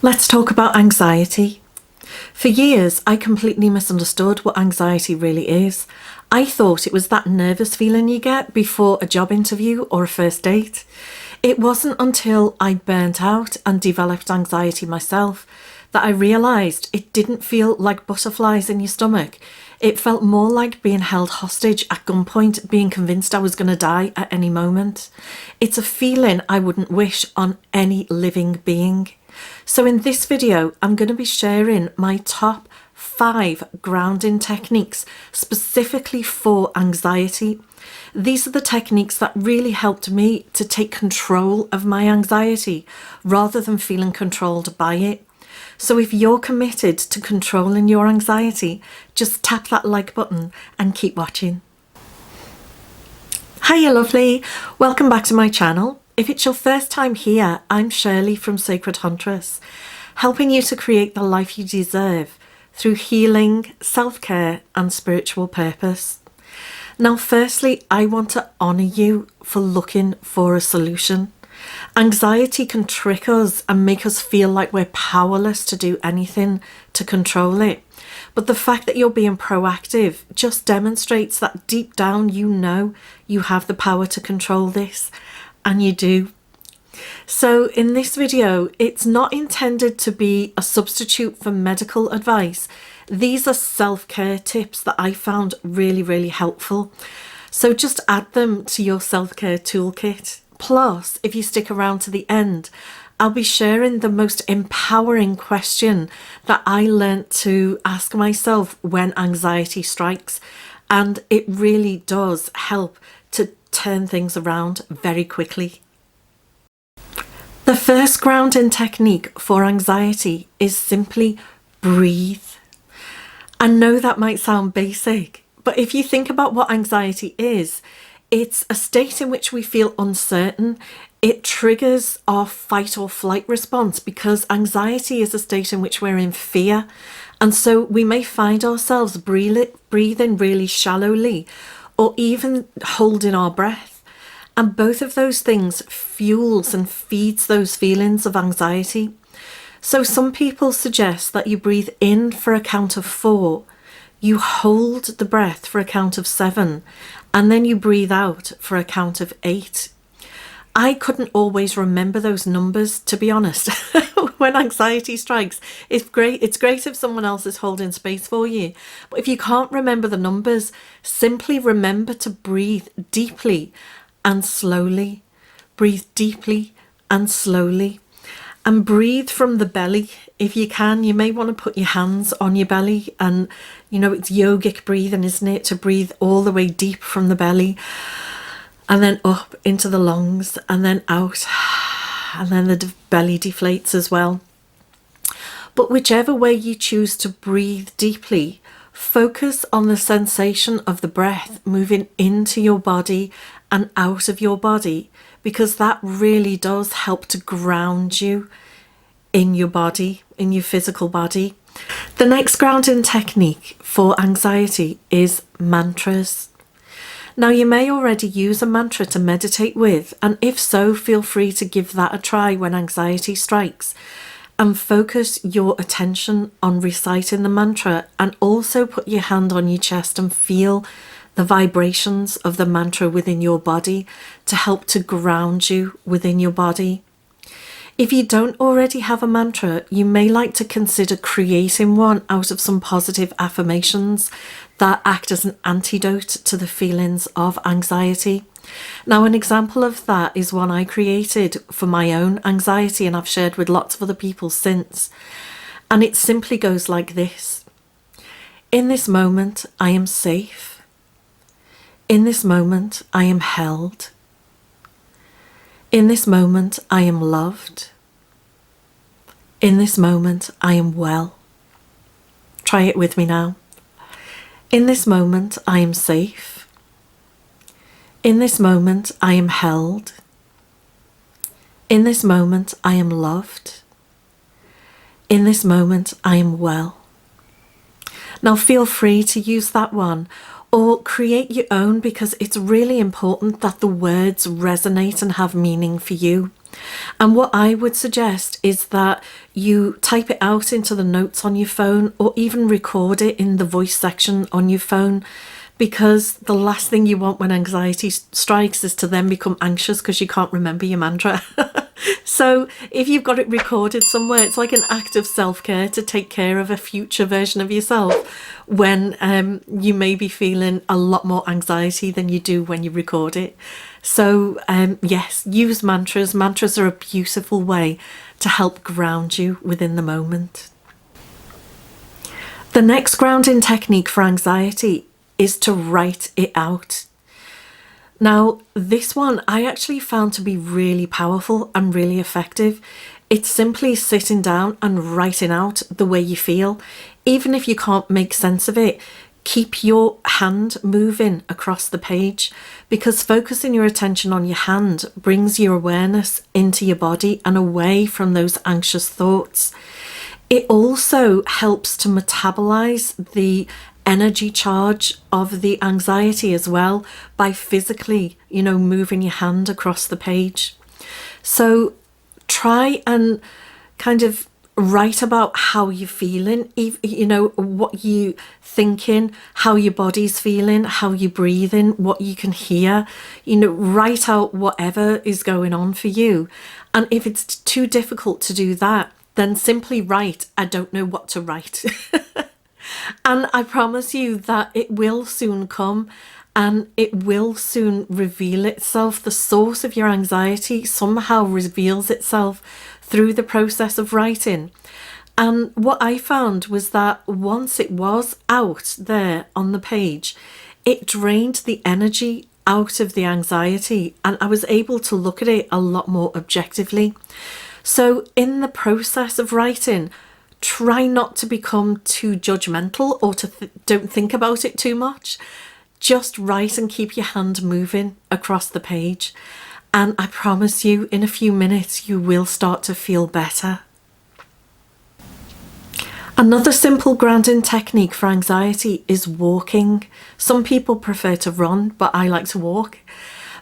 Let's talk about anxiety. For years, I completely misunderstood what anxiety really is. I thought it was that nervous feeling you get before a job interview or a first date. It wasn't until I burnt out and developed anxiety myself that I realised it didn't feel like butterflies in your stomach. It felt more like being held hostage at gunpoint, being convinced I was going to die at any moment. It's a feeling I wouldn't wish on any living being. So in this video, I'm going to be sharing my top 5 grounding techniques specifically for anxiety. These are the techniques that really helped me to take control of my anxiety rather than feeling controlled by it. So if you're committed to controlling your anxiety, just tap that like button and keep watching. Hiya lovely, welcome back to my channel. If it's your first time here, I'm Shirley from Sacred Huntress, helping you to create the life you deserve through healing, self-care and spiritual purpose. Now, firstly, I want to honour you for looking for a solution. Anxiety can trick us and make us feel like we're powerless to do anything to control it. But the fact that you're being proactive just demonstrates that deep down you know you have the power to control this. And you do. So in this video, it's not intended to be a substitute for medical advice. These are self-care tips that I found really helpful. So just add them to your self-care toolkit. Plus, if you stick around to the end, I'll be sharing the most empowering question that I learned to ask myself when anxiety strikes. And it really does help to turn things around very quickly. The first grounding technique for anxiety is simply breathe. I know that might sound basic, but if you think about what anxiety is, it's a state in which we feel uncertain. It triggers our fight or flight response because anxiety is a state in which we're in fear. And so we may find ourselves breathing really shallowly or even holding our breath. And both of those things fuels and feeds those feelings of anxiety. So some people suggest that you breathe in for a count of 4, you hold the breath for a count of 7, and then you breathe out for a count of 8. I couldn't always remember those numbers, to be honest. When anxiety strikes, it's great if someone else is holding space for you. But if you can't remember the numbers, simply remember to breathe deeply and slowly. Breathe deeply and slowly. And breathe from the belly. If you can, you may want to put your hands on your belly. And, you know, it's yogic breathing, isn't it? To breathe all the way deep from the belly. And then up into the lungs and then out. And then the belly deflates as well. But whichever way you choose to breathe deeply, focus on the sensation of the breath moving into your body and out of your body, because that really does help to ground you in your body, in your physical body. The next grounding technique for anxiety is mantras. Now, you may already use a mantra to meditate with, and if so, feel free to give that a try when anxiety strikes. And focus your attention on reciting the mantra, and also put your hand on your chest and feel the vibrations of the mantra within your body to help to ground you within your body. If you don't already have a mantra, you may like to consider creating one out of some positive affirmations that act as an antidote to the feelings of anxiety. Now, an example of that is one I created for my own anxiety, and I've shared with lots of other people since. And it simply goes like this. In this moment, I am safe. In this moment, I am held. In this moment, I am loved. In this moment, I am well. Try it with me now. In this moment, I am safe. In this moment, I am held. In this moment, I am loved. In this moment, I am well. Now feel free to use that one or create your own, because it's really important that the words resonate and have meaning for you. And what I would suggest is that you type it out into the notes on your phone, or even record it in the voice section on your phone, because the last thing you want when anxiety strikes is to then become anxious because you can't remember your mantra. So if you've got it recorded somewhere, it's like an act of self-care to take care of a future version of yourself when you may be feeling a lot more anxiety than you do when you record it. So yes, use mantras. Mantras are a beautiful way to help ground you within the moment. The next grounding technique for anxiety is to write it out. Now, this one I actually found to be really powerful and really effective. It's simply sitting down and writing out the way you feel. Even if you can't make sense of it, keep your hand moving across the page, because focusing your attention on your hand brings your awareness into your body and away from those anxious thoughts. It also helps to metabolize the energy charge of the anxiety as well by physically, moving your hand across the page. So try and kind of write about how you're feeling, what you thinking, how your body's feeling, how you're breathing, what you can hear. Write out whatever is going on for you. And if it's too difficult to do that, then simply write, I don't know what to write. And I promise you that it will soon come, and it will soon reveal itself. The source of your anxiety somehow reveals itself through the process of writing. And what I found was that once it was out there on the page, it drained the energy out of the anxiety, and I was able to look at it a lot more objectively. So in the process of writing, try not to become too judgmental or to don't think about it too much. Just write and keep your hand moving across the page. And I promise you, in a few minutes, you will start to feel better. Another simple grounding technique for anxiety is walking. Some people prefer to run, but I like to walk.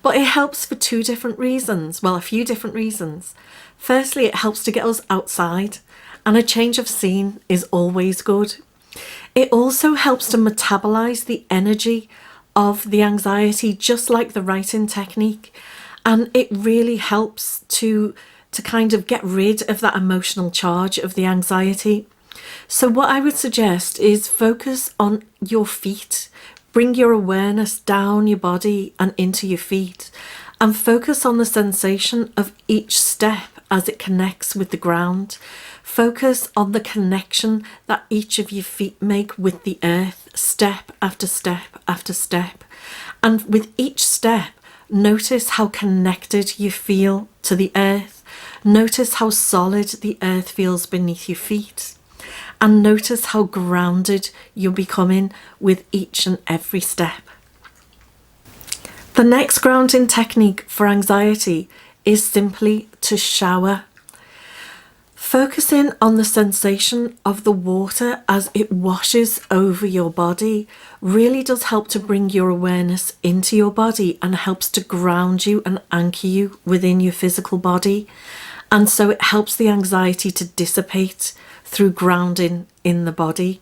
But it helps for two different reasons. Well, a few different reasons. Firstly, it helps to get us outside, and a change of scene is always good. It also helps to metabolize the energy of the anxiety, just like the writing technique. And it really helps to kind of get rid of that emotional charge of the anxiety. So what I would suggest is focus on your feet. Bring your awareness down your body and into your feet, and focus on the sensation of each step as it connects with the ground. Focus on the connection that each of your feet make with the earth, step after step after step. And with each step, notice how connected you feel to the earth. Notice how solid the earth feels beneath your feet. And notice how grounded you're becoming with each and every step. The next grounding technique for anxiety is simply to shower. Focusing on the sensation of the water as it washes over your body really does help to bring your awareness into your body and helps to ground you and anchor you within your physical body. And so it helps the anxiety to dissipate through grounding in the body.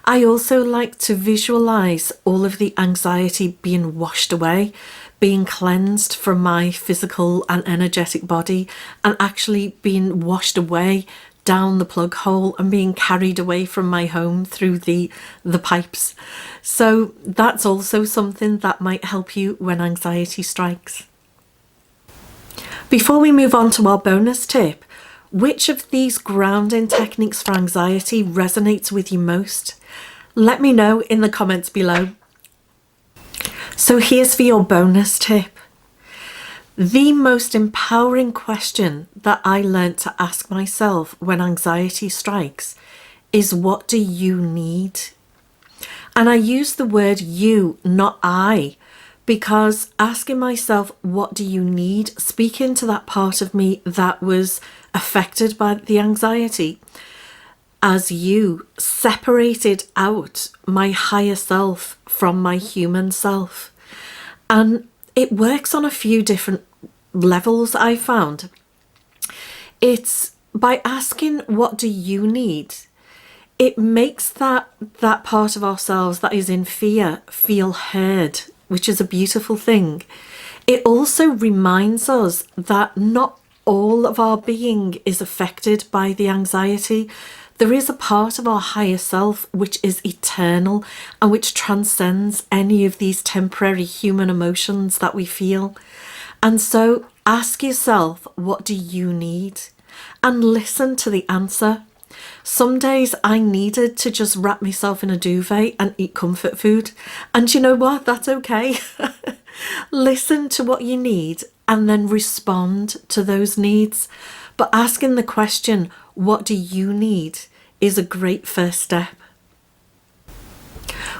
I also like to visualize all of the anxiety being washed away, being cleansed from my physical and energetic body, and actually being washed away down the plug hole and being carried away from my home through the pipes. So that's also something that might help you when anxiety strikes. Before we move on to our bonus tip, which of these grounding techniques for anxiety resonates with you most? Let me know in the comments below. So here's for your bonus tip. The most empowering question that I learned to ask myself when anxiety strikes is, what do you need? And I use the word you, not I, because asking myself, what do you need, speaking to that part of me that was affected by the anxiety, as you separated out my higher self from my human self. And it works on a few different levels, I found. It's by asking, what do you need? It makes that part of ourselves that is in fear feel heard, which is a beautiful thing. It also reminds us that not all of our being is affected by the anxiety. There is a part of our higher self which is eternal and which transcends any of these temporary human emotions that we feel. And so ask yourself, what do you need? And listen to the answer. Some days I needed to just wrap myself in a duvet and eat comfort food. And you know what? That's okay. Listen to what you need and then respond to those needs. But asking the question, what do you need, is a great first step.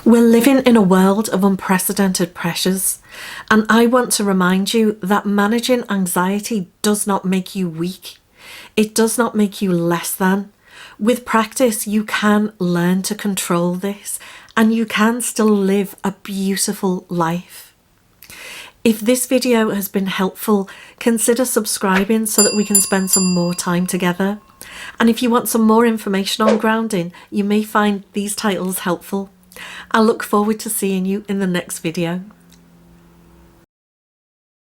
We're living in a world of unprecedented pressures, and I want to remind you that managing anxiety does not make you weak. It does not make you less than. With practice, you can learn to control this, and you can still live a beautiful life. If this video has been helpful, consider subscribing so that we can spend some more time together. And if you want some more information on grounding, you may find these titles helpful. I look forward to seeing you in the next video.